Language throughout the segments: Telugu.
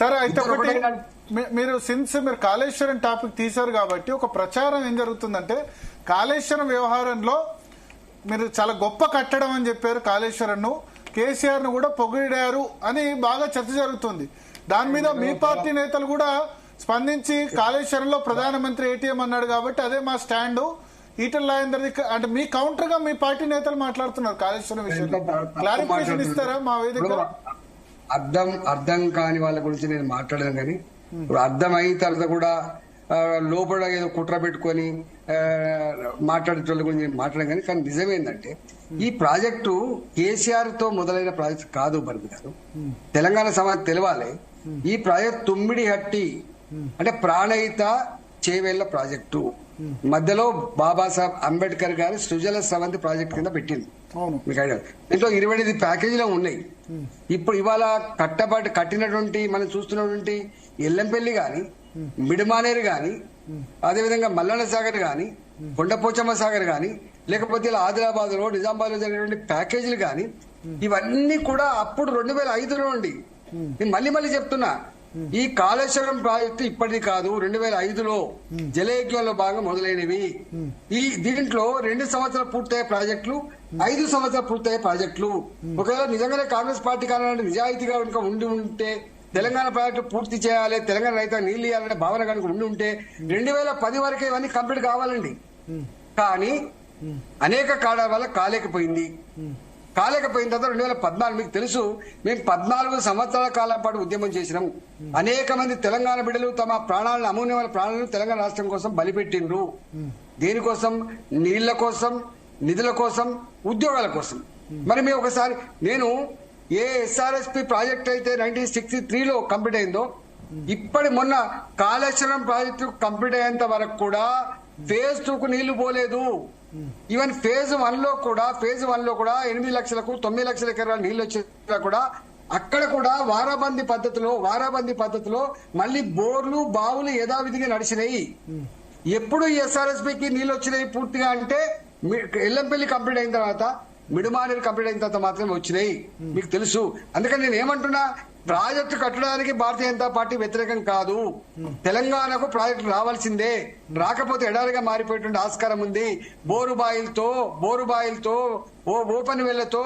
సరే అయితే ఒకటి మీరు కాళేశ్వరం టాపిక్ తీశారు కాబట్టి ఒక ప్రచారం ఏం జరుగుతుందంటే కాళేశ్వరం వ్యవహారంలో మీరు చాలా గొప్ప కట్టడం అని చెప్పారు కాళేశ్వరం ను, కేసీఆర్ ను కూడా పొగిడారు అని బాగా చర్చ జరుగుతుంది. దాని మీద మీ పార్టీ నేతలు కూడా స్పందించి కాళేశ్వరంలో ప్రధానమంత్రి ఏటీఎం అన్నాడు కాబట్టి అదే మా స్టాండ్, ఈటల రాజేందర్ అంటే మీ కౌంటర్ గా మీ పార్టీ నేతలు మాట్లాడుతున్నారు కాళేశ్వరం విషయంలో. క్లారిఫికేషన్ ఇస్తారా మా వేదిక? అర్థం కాని వాళ్ళ గురించి నేను మాట్లాడను, కానీ ఇప్పుడు అర్థం అయిన తర్వాత కూడా లోపల ఏదో కుట్ర పెట్టుకొని మాట్లాడేటోళ్ళ గురించి నేను మాట్లాడను. కానీ నిజమేందంటే ఈ ప్రాజెక్టు కేసీఆర్ తో మొదలైన ప్రాజెక్టు కాదు భరత్ గారు. తెలంగాణ సమాజం తెలవాలి. ఈ ప్రాజెక్ట్ తుమ్మిడిహట్టి అంటే ప్రాణహిత చేవేళ్ల ప్రాజెక్టు మధ్యలో బాబాసాహెబ్ అంబేద్కర్ గారు సృజల స్రవంతి ప్రాజెక్ట్ కింద పెట్టింది. మీకు ఐడియా దీంట్లో 28 ప్యాకేజీలో ఉన్నాయి. ఇప్పుడు ఇవాళ కట్టినటువంటి మనం చూస్తున్నటువంటి ఎల్లంపల్లి గాని, మిడిమానేరు గాని, అదేవిధంగా మల్లన్న సాగర్ గాని, కొండపోచమ్మ సాగర్ గాని, లేకపోతే ఇలా ఆదిలాబాద్ లో నిజామాబాద్ లో జరిగినటువంటి ప్యాకేజీలు గాని, ఇవన్నీ కూడా అప్పుడు 2005లో ఉండి నేను మళ్ళీ చెప్తున్నా, ఈ కాళేశ్వరం ప్రాజెక్టు ఇప్పటిది కాదు, 2005లో జలయజ్ఞంలో భాగంగా మొదలైనవి. దీంట్లో 2 సంవత్సరాలు పూర్తయ్యే ప్రాజెక్టులు, 5 సంవత్సరాలు పూర్తయ్యే ప్రాజెక్టులు. ఒకవేళ నిజంగానే కాంగ్రెస్ పార్టీ కావాలంటే నిజాయితీగా కనుక ఉండి ఉంటే తెలంగాణ ప్రాజెక్టు పూర్తి చేయాలి, తెలంగాణ రైతులకు నీళ్లు ఇవ్వాలనే భావన కనుక ఉండి ఉంటే 2010 వరకే ఇవన్నీ కంప్లీట్ కావాలండి. కానీ అనేక కారణాల వల్ల కాలేకపోయిన తర్వాత 2014 మీకు తెలుసు, మేము 14 సంవత్సరాల కాలం పాటు ఉద్యమం చేసినాం. అనేక మంది తెలంగాణ బిడ్డలు తమ ప్రాణాలను, అమూల్యమైన ప్రాణాలను తెలంగాణ రాష్ట్రం కోసం బలిపెట్టిండ్రు. దేనికోసం? నీళ్ల కోసం, నిధుల కోసం, ఉద్యోగాల కోసం. మరి మేము ఒకసారి నేను ఏ ఎస్ఆర్ఎస్పి ప్రాజెక్ట్ అయితే 1963లో కంప్లీట్ అయిందో, ఇప్పటి మొన్న కాళేశ్వరం ప్రాజెక్టు కంప్లీట్ అయ్యేంత వరకు కూడా ఫేజ్ 2కు నీళ్లు పోలేదు. ఈవెన్ ఫేజ్ 1లో కూడా 8 లక్షలకు 9 లక్షల ఎకరాల నీళ్లు వచ్చినా కూడా అక్కడ కూడా వారాబందీ పద్ధతిలో మళ్ళీ బోర్లు, బావులు యథావిధిగా నడిచినాయి. ఎప్పుడు ఎస్ఆర్ఎస్పికి నీళ్లు వచ్చినాయి పూర్తిగా అంటే ఎల్లంపల్లి కంప్లీట్ అయిన తర్వాత, మిడిమానేరు కంప్లీట్ అయిన తర్వాత మాత్రమే వచ్చినాయి. మీకు తెలుసు. అందుకని నేను ఏమంటున్నా, ప్రాజెక్టు కట్టడానికి భారతీయ జనతా పార్టీ వ్యతిరేకం కాదు. తెలంగాణకు ప్రాజెక్టు రావాల్సిందే. రాకపోతే ఎడారిగా మారిపోయేటువంటి ఆస్కారం ఉంది. బోరుబాయిలతో ఓపెన్ వెళ్లతో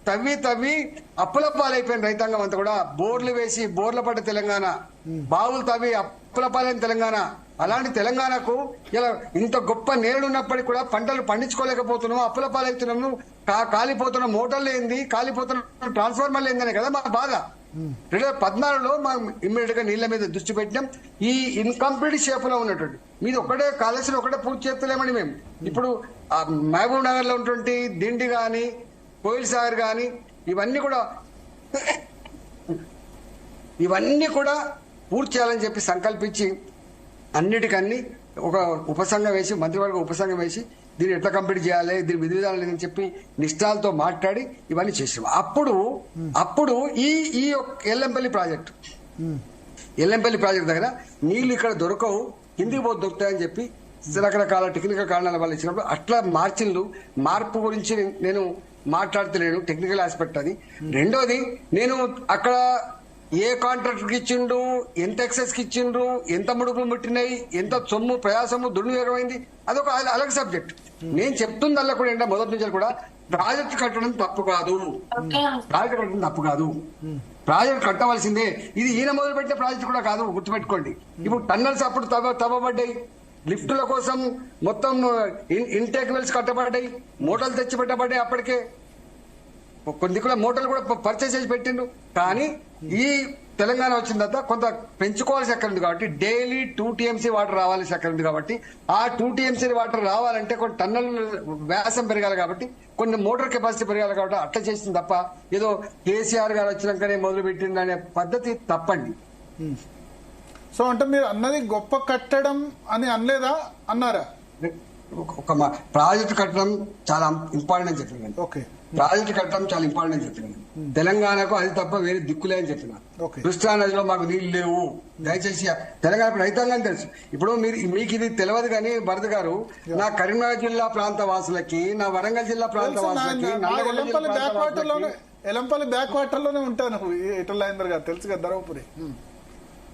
తవ్వి అప్పుల పాలైపోయిన రైతాంగం అంతా కూడా. బోర్లు వేసి బోర్ల పడ్డ తెలంగాణ, బావులు తవ్వి అప్పుల పాలైన తెలంగాణ. అలాంటి తెలంగాణకు ఇలా ఇంత గొప్ప నేడు ఉన్నప్పటికీ కూడా పంటలు పండించుకోలేకపోతున్నాం, అప్పుల పాలవుతున్నాము, కాలిపోతున్న మోటార్లు ఏంది, కాలిపోతున్న ట్రాన్స్ఫార్మర్లు ఏందనే కదా మా బాధ. 2014లో మనం ఇమ్మీడియట్ గా నీళ్ల మీద దృష్టి పెట్టినాం. ఈ ఇన్కంప్లీట్ షేప్ లో ఉన్నటువంటి మీది ఒకటే కాళేశ్వరం ఒకటే పూర్తి చేస్తలేమని మేము ఇప్పుడు మహబూబ్ నగర్ లో ఉన్నటువంటి దిండి గాని, కోయిల్ సాగర్ గాని, ఇవన్నీ కూడా పూర్తి చేయాలని చెప్పి సంకల్పించి అన్నిటికన్నీ ఒక ఉపసంఘం వేసి, మంత్రివర్గ ఉపసంఘం వేసి దీన్ని ఎట్లా కంప్లీట్ చేయాలి, దీని విధి విధానం లేదని చెప్పి నిష్ఠాలతో మాట్లాడి ఇవన్నీ చేసాం. అప్పుడు ఈ ఎల్లంపల్లి ప్రాజెక్టు దగ్గర నీళ్లు ఇక్కడ దొరకవు, కిందికి పోతే దొరుకుతాయని చెప్పి రకరకాల టెక్నికల్ కారణాల వల్ల ఇచ్చినప్పుడు అట్లా మార్పు గురించి నేను మాట్లాడతలేను, టెక్నికల్ ఆస్పెక్ట్ అది. రెండోది, నేను అక్కడ ఏ కాంట్రాక్టర్ కి ఇచ్చిండు, ఎంత ఎక్సెస్ కి ఇచ్చిండ్రు, ఎంత ముడుపులు ముట్టినాయి, ఎంత సొమ్ము ప్రయాసము దుర్వినియోగమైంది, అదొక అలాగే సబ్జెక్ట్. నేను చెప్తుందల్లా కూడా ఏంటంటే మొదటి నుంచి కూడా ప్రాజెక్టు కట్టడం తప్పు కాదు, ప్రాజెక్ట్ కట్టవలసిందే. ఇది ఈయన మొదలు పెట్టిన ప్రాజెక్ట్ కూడా కాదు, గుర్తుపెట్టుకోండి. ఇప్పుడు టన్నల్స్ అప్పుడు తవ్వబడ్డాయి, లిఫ్టుల కోసం మొత్తం ఇంటేక్ వెల్స్ కట్టబడ్డాయి, మోటార్లు తెచ్చి పెట్టబడ్డాయి. అప్పటికే కొన్ని కూడా మోటార్లు కూడా పర్చేస్ చేసి పెట్టిండు. కానీ ఈ తెలంగాణ వచ్చిన తర్వాత కొంత పెంచుకోవాల్సి అక్కడ ఉంది కాబట్టి డైలీ 2 TMC వాటర్ రావాల్సి అక్కడ ఉంది కాబట్టి ఆ 2 TMC వాటర్ రావాలంటే కొన్ని టన్నుల వ్యాసం పెరగాలి కాబట్టి, కొన్ని మోటార్ కెపాసిటీ పెరగాలి కాబట్టి అట్లా చేసింది తప్ప ఏదో కేసీఆర్ గారు వచ్చినాకనే మొదలు పెట్టింది అనే పద్ధతి తప్పండి. సో అంటే మీరు అన్నది గొప్ప కట్టడం అని అనలేదా, అన్నారా? ఒక ప్రాజెక్టు కట్టడం చాలా ఇంపార్టెంట్ అని చెప్పినాను. ఓకే, ప్రాజెక్టు కట్టడం చాలా ఇంపార్టెంట్ అని చెప్పినాను. తెలంగాణకు అది తప్ప వేరే దిక్కులే అని చెప్పిన. కృష్ణా నదిలో మాకు నీళ్లు లేవు, దయచేసి తెలంగాణ రైతాంగం తెలుసు. ఇప్పుడు మీకు ఇది తెలియదు కానీ భరత్ గారు, నా కరీంనగర్ జిల్లా ప్రాంత వాసులకి, నా వరంగల్ జిల్లా ప్రాంత వాసులకి, ఎలంపల్లి బ్యాక్ వాటర్ లోనే ఉంటాను ఈటల రాజేందర్ గారు, తెలుసు కదా ధర్మపురి.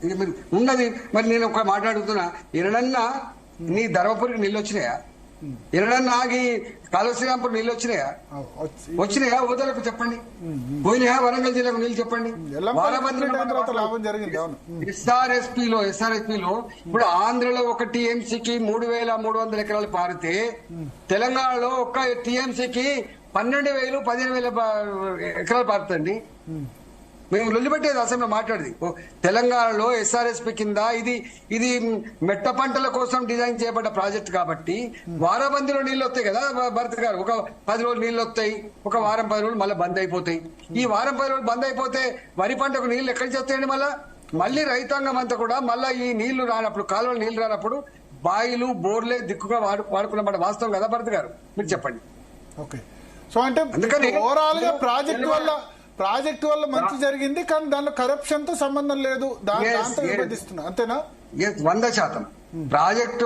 ఇక మీరు ఉన్నది మరి నేను ఒక మాట్లాడుతున్నా ఎన్నడన్నా నీ ధర్మపురికి నీళ్ళు వచ్చినాయా? ఎన్నడన్నా ఆగి కాలువ శ్రీరాంపూర్ నీళ్ళు వచ్చినాయా? వచ్చినాయా? ఓదలకు చెప్పండి. పోయినాయా వరంగల్ జిల్లాకు నీళ్ళు చెప్పండి. ఎస్ఆర్ఎస్పీలో ఇప్పుడు ఆంధ్రలో ఒక టీఎంసీకి 3,300 ఎకరాలు పారితే తెలంగాణలో ఒక టీఎంసీకి 12,000 15,000 ఎకరాలు పారుతండి. మేము లొల్లిపెట్టేది అసెంబ్లీలో మాట్లాడేది. తెలంగాణలో ఎస్ఆర్ఎస్పీ కింద ఇది మెట్ట పంటల కోసం డిజైన్ చేయబడ్డ ప్రాజెక్ట్ కాబట్టి వారాబందీలో నీళ్లు వస్తాయి కదా భరత్ గారు. ఒక 10 రోజులు నీళ్లు వస్తాయి, ఒక వారం 10 రోజులు మళ్ళీ బంద్ అయిపోతాయి. ఈ వారం 10 రోజులు బంద్ అయిపోతే వరి పంటకు నీళ్లు ఎక్కడి నుంచి వస్తాయండి? మళ్ళీ రైతాంగం అంతా కూడా మళ్ళీ ఈ నీళ్లు రానప్పుడు, కాలువలు నీళ్లు రానప్పుడు బాయిలు బోర్లే దిక్కుగా వాడుకున్నమాట వాస్తవం కదా భరత్ గారు? మీరు చెప్పండి. ఓకే, సో అంటే అందుకని ఓవరాల్ గా ప్రాజెక్ట్ వల్ల మంచి జరిగింది, కానీ దానిలో కరప్షన్ తో సంబంధం లేదు, దాంతో విభజిస్తున్నా, అంతేనా? 100%. ప్రాజెక్టు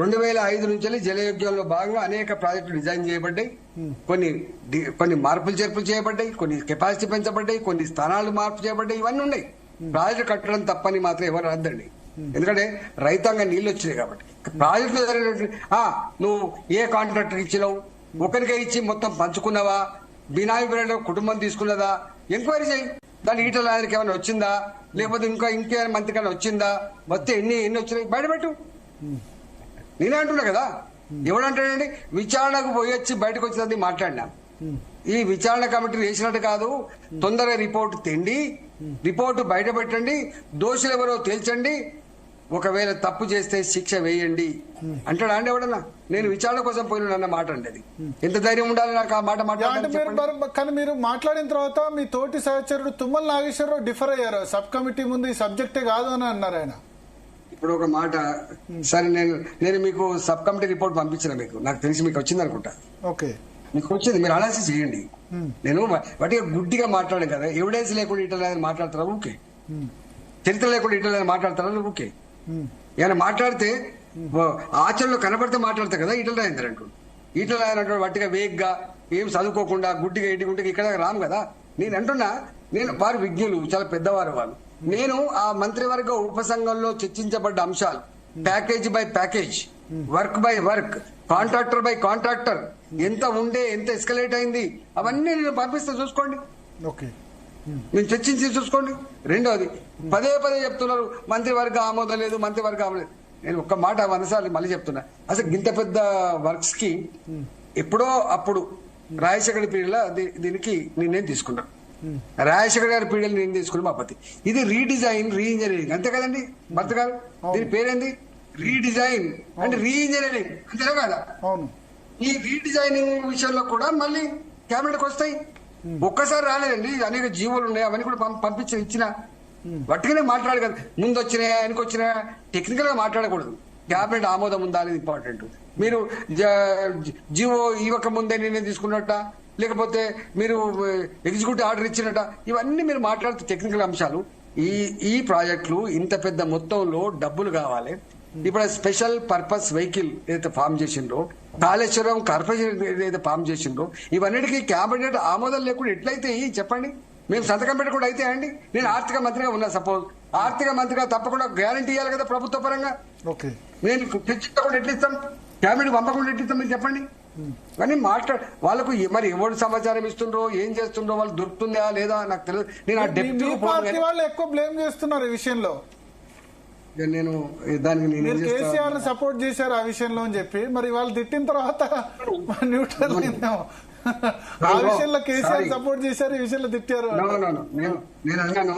2005 నుంచి జలయోగ్యంలో భాగంగా అనేక ప్రాజెక్టులు డిజైన్ చేయబడ్డాయి. కొన్ని మార్పులు చేర్పులు చేయబడ్డాయి, కొన్ని కెపాసిటీ పెంచబడ్డాయి, కొన్ని స్థానాలు మార్పు చేయబడ్డాయి. ఇవన్నీ ఉన్నాయి. ప్రాజెక్టు కట్టడం తప్పని మాత్రం ఎవరు రాద్దండి. ఎందుకంటే రైతాంగం నీళ్లు వచ్చినాయి కాబట్టి. ప్రాజెక్టులు జరిగినట్టు నువ్వు ఏ కాంట్రాక్టర్ ఇచ్చినావు, ఒకరికే ఇచ్చి మొత్తం పంచుకున్నావా, బినామీ కుటుంబం తీసుకున్నదా, ఎంక్వైరీ చేయి. దాని ఈటల ఆయనకి ఏమైనా వచ్చిందా, లేకపోతే ఇంకేమైనా మంత్రికైనా వచ్చిందా, వస్తే ఎన్ని వచ్చినాయి బయటపెట్టు. నేనే అంటున్నా కదా. ఎవడంటాడండి విచారణకు పోయొచ్చి బయటకు వచ్చినది మాట్లాడినా. ఈ విచారణ కమిటీ వేసినట్టు కాదు, తొందరగా రిపోర్టు తెండి, రిపోర్టు బయట పెట్టండి, దోషులు ఎవరో తేల్చండి, ఒకవేళ తప్పు చేస్తే శిక్ష వేయండి అంటాడా అండి ఎవడన్నా? నేను విచారణ కోసం పోయిన మాట అండి. అది ఎంత ధైర్యం ఉండాలి నాకు ఆ మాట మాట్లాడాలి. కానీ మీరు మాట్లాడిన తర్వాత మీ తోటి సహచరుడు తుమ్మల నాగేశ్వరరావు డిఫర్ అయ్యారు. సబ్ కమిటీ ముందు ఈ సబ్జెక్టే కాదు అని అన్నారు ఆయన. ఇప్పుడు ఒక మాట, సరే నేను మీకు సబ్ కమిటీ రిపోర్ట్ పంపించిన, మీకు నాకు తెలిసి మీకు వచ్చింది అనుకుంటా. ఓకే, మీకు వచ్చింది, మీరు అనాలిసిస్ చేయండి. నేను వాటిగా గుడ్డిగా మాట్లాడాను కదా, ఎవిడెన్స్ లేకుండా ఇట్లా మాట్లాడతారా? ఓకే. చరిత్ర లేకుండా ఇట్లా మాట్లాడతారా? ఓకే. ఏమైనా మాట్లాడితే ఆచరణలో కనబడితే మాట్లాడతా కదా. ఈటల రాజేందర్ అంటూ ఈటల రాజేంద్ర వాటిగా వేగ్గా ఏం చదువుకోకుండా గుడ్డిగా ఇంటికి ఇక్కడ రాము కదా. నేను అంటున్నా, వారు విజ్ఞులు, చాలా పెద్దవారు వాళ్ళు. నేను ఆ మంత్రివర్గ ఉపసంఘంలో చర్చించబడ్డ అంశాలు, package by package, work by work, contractor by contractor, ఎంత ఎస్కలేట్ అయింది, అవన్నీ నేను పంపిస్తే చూసుకోండి. ఓకే, మేము చర్చించి చూసుకోండి. రెండోది, పదే చెప్తున్నారు మంత్రివర్గ ఆమోదం లేదు, మంత్రివర్గ ఆమోదం లేదు. నేను ఒక్క మాట 100 సార్లు మళ్ళీ చెప్తున్నా. అసలు ఇంత పెద్ద వర్క్స్ కి ఎప్పుడో అప్పుడు రాజశేఖర పీరియడ్లో దీనికి నేను తీసుకున్నా. రాజశేఖర గారి పీరియడ్ నేను తీసుకున్నా మా పతి. ఇది రీడిజైన్, రీఇంజనీరింగ్, అంతే కదండి భర్త గారు? దీని పేరేంది? రీడిజైన్ అంటే రీఇంజనీరింగ్, అంతేనా కదా? ఈ రీడిజైనింగ్ విషయంలో కూడా మళ్ళీ క్యాబినెట్కి వస్తాయి. ఒక్కసారి రాలేదండి, అనేక జీవోలు ఉన్నాయి, అవన్నీ కూడా పంపించి ఇచ్చిన వట్టిగానే మాట్లాడాలి కదా. ముందు వచ్చినాయా వెనక వచ్చినాయా టెక్నికల్ గా మాట్లాడకూడదు. క్యాబినెట్ ఆమోదం ఉందా అనేది ఇంపార్టెంట్. మీరు జీవో ఇవ్వక ముందే నిర్ణయం తీసుకున్నట్ట, లేకపోతే మీరు ఎగ్జిక్యూటివ్ ఆర్డర్ ఇచ్చినట్ట, ఇవన్నీ మీరు మాట్లాడుతూ టెక్నికల్ అంశాలు. ఈ ప్రాజెక్టులు ఇంత పెద్ద మొత్తంలో డబ్బులు కావాలి. ఇప్పుడు స్పెషల్ పర్పస్ వెహికల్ ఏదైతే ఫామ్ చేసిండ్రో, కాళేశ్వరం కార్పొరేషన్ ఏదైతే ఫామ్ చేసిండ్రో, ఇవన్నిటికీ క్యాబినెట్ ఆమోదం లేకుండా ఎట్లయితే చెప్పండి? మేము సంతకం పెట్టకుండా అయితే అండి. నేను ఆర్థిక మంత్రిగా ఉన్నా, సపోజ్ ఆర్థిక మంత్రిగా తప్పకుండా గ్యారంటీ ఇవ్వాలి కదా ప్రభుత్వ పరంగా. నేను తెచ్చుకోకుండా ఎట్లా ఇస్తాం? క్యాబినెట్ పంపకుండా ఎట్లా ఇస్తాం? మీరు చెప్పండి. కానీ వాళ్ళకు మరి ఎవరు సమాచారం ఇస్తుండ్రో, ఏం చేస్తుండ్రో, వాళ్ళు దొరుకుతుందా లేదా నాకు తెలియదు. నేను ఆ డెప్త్ వాళ్ళు ఎక్కువ బ్లేమ్ చేస్తున్నారు ఈ విషయంలో. నేను దానికి కేసీఆర్ ని సపోర్ట్ చేశారు ఆ విషయంలో అని చెప్పి, మరి వాళ్ళు తిట్టిన తర్వాత న్యూట్రల్ ఆ విషయంలో కేసీఆర్ సపోర్ట్ చేశారు, ఈ విషయంలో తిట్టారు. నేను అన్నాను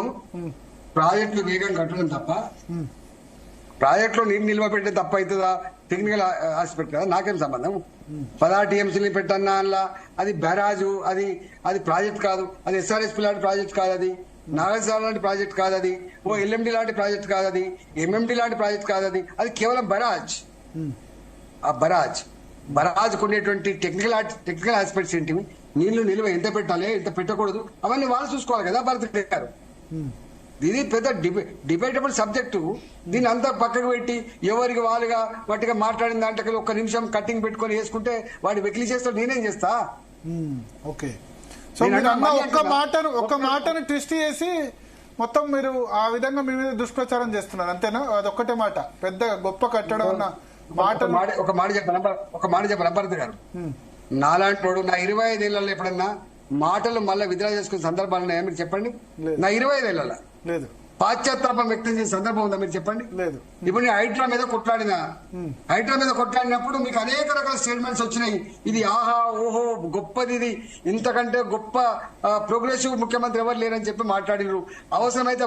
ప్రాజెక్టులు వేగం కట్టడం తప్ప, ప్రాజెక్టులో నీరు నిల్వ పెట్టే తప్ప అవుతుందా? టెక్నికల్ ఆస్పెక్ట్ కదా, నాకేం సంబంధం? 16 టీఎంసీని పెట్టన్నా అలా అది బ్యారాజు, అది ప్రాజెక్ట్ కాదు, అది ఎస్ఆర్ఎస్పీ లాంటి ప్రాజెక్ట్ కాదు, అది నాగార్జున లాంటి ప్రాజెక్ట్ కాదు, అది ఎల్ఎండి లాంటి ప్రాజెక్ట్ కాదు, అది ఎంఎండి లాంటి ప్రాజెక్ట్ కాదు, అది కేవలం బరాజ్. ఆ బరాజ్ ఉండేటువంటి టెక్నికల్ ఆస్పెక్ట్స్ ఏంటివి, నీళ్లు నిల్వ ఎంత పెట్టాలి, ఎంత పెట్టకూడదు, అవన్నీ వాళ్ళు చూసుకోవాలి కదా భరత్ గారు. ఇది పెద్ద డిబేటబుల్ సబ్జెక్టు. దీన్ని అంతా పక్కకు పెట్టి ఎవరికి వాళ్ళుగా వాటిగా మాట్లాడిన దాంట్లో 1 నిమిషం కట్టింగ్ పెట్టుకొని వేసుకుంటే వాడు వెకిలి చేస్తాడు, నేనేం చేస్తా? ఓకే, సో ఒక్క మాటను ట్విస్ట్ చేసి మొత్తం మీరు ఆ విధంగా మీ మీద దుష్ప్రచారం చేస్తున్నారు అంతేనా? అదొక్కటే మాట, పెద్ద గొప్ప కట్టడం అన్న మాట. ఒక మాట చెప్పను భరత్ గారు, నాలాంటి వాడు నా 25 ఏళ్లలో ఎప్పుడన్నా మాటలు మళ్ళీ విత్డ్రా చేసుకునే సందర్భాలు ఉన్నాయా మీరు చెప్పండి? నా 25 ఏళ్లలో లేదు. పాశ్చాత్తాపం వ్యక్తం చేసే సందర్భం ఉందా మీరు చెప్పండి? లేదు. ఇప్పుడు నేను హైడ్రా మీద కొట్లాడినప్పుడు మీకు అనేక రకాల స్టేట్మెంట్స్ వచ్చినాయి. ఇది ఆహా ఓహో గొప్పది, ఇది ఇంతకంటే గొప్ప ప్రోగ్రెసివ్ ముఖ్యమంత్రి ఎవరు లేరని చెప్పి మాట్లాడినారు. అవసరమైతే